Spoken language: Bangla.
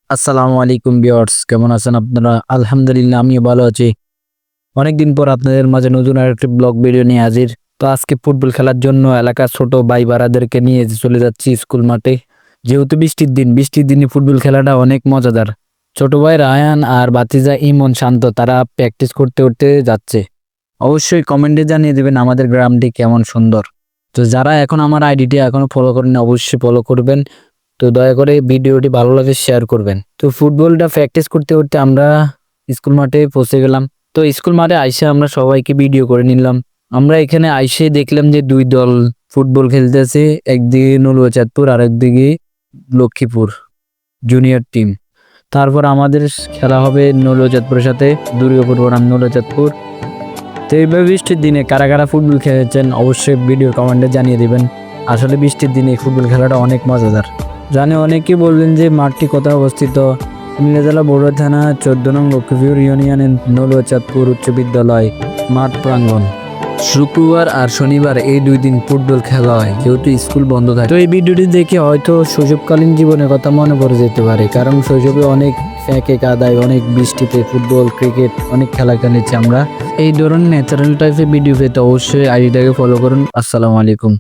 আসসালামু আলাইকুম ভিউয়ার্স, কেমন আছেন আপনারা? আলহামদুলিল্লাহ, আমিও ভালো আছি। অনেকদিন পর আপনাদের মাঝে নতুন আরেকটি ব্লগ ভিডিও নিয়ে হাজির। তো আজকে ফুটবল খেলার জন্য এলাকার ছোট ভাই বাড়াদেরকে নিয়ে চলে যাচ্ছি স্কুল মাঠে। যেহেতু বৃষ্টির দিনে ফুটবল খেলাটা অনেক মজাদার। ছোট ভাই রায়ান আর ভাতিজা ইমন শান্ত তারা প্র্যাকটিস করতে যাচ্ছে। অবশ্যই কমেন্টে জানিয়ে দেবেন আমাদের গ্রামটি কেমন সুন্দর। তো যারা এখন আমার আইডিটি এখনো ফলো করেন অবশ্যই ফলো করবেন। তো দয়া করে ভিডিওটি ভালো লাগে শেয়ার করবেন। তো ফুটবলটা প্র্যাকটিস করতে আমরা স্কুল মাঠে পৌঁছে গেলাম। তো স্কুল মাঠে আইসে আমরা সবাইকে ভিডিও করে নিলাম। আমরা এখানে আইসে দেখলাম যে দুই দল ফুটবল খেলতেছে, একদিকে নৌলচাঁদপুর আর একদিকে লক্ষ্মীপুর জুনিয়র টিম। তারপর আমাদের খেলা হবে নৌলচাঁদপুরের সাথে, দুর্গাপুর বনাম নৌলচাঁদপুর। তো এইভাবে বৃষ্টির দিনে কারা কারা ফুটবল খেলেছেন অবশ্যই ভিডিও কমেন্টে জানিয়ে দিবেন। আসলে বৃষ্টির দিনে ফুটবল খেলাটা অনেক মজাদার। জানে অনেকেই বলবেন যে মাঠটি কোথায় অবস্থিত। কুমিল্লা জেলা বড়ুয়া থানা 14 নং লক্ষ্মীপুর ইউনিয়নের নৌলচাঁদপুর উচ্চ বিদ্যালয় মাঠ প্রাঙ্গণ। শুক্রবার আর শনিবার এই 2 দিন ফুটবল খেলা হয়, যেহেতু স্কুল বন্ধ থাকে। তো এই ভিডিওটি দেখে হয়তো শৈশবকালীন জীবনের কথা মনে পড়ে যেতে পারে, কারণ শৈশবে অনেক ফ্যাঁকে কাদায়, অনেক বৃষ্টিতে ফুটবল ক্রিকেট অনেক খেলা খেলেছি আমরা। এই ধরনের ন্যাচারাল টাইপের ভিডিও পেতে অবশ্যই আইডিটাকে ফলো করুন। আসসালামু আলাইকুম।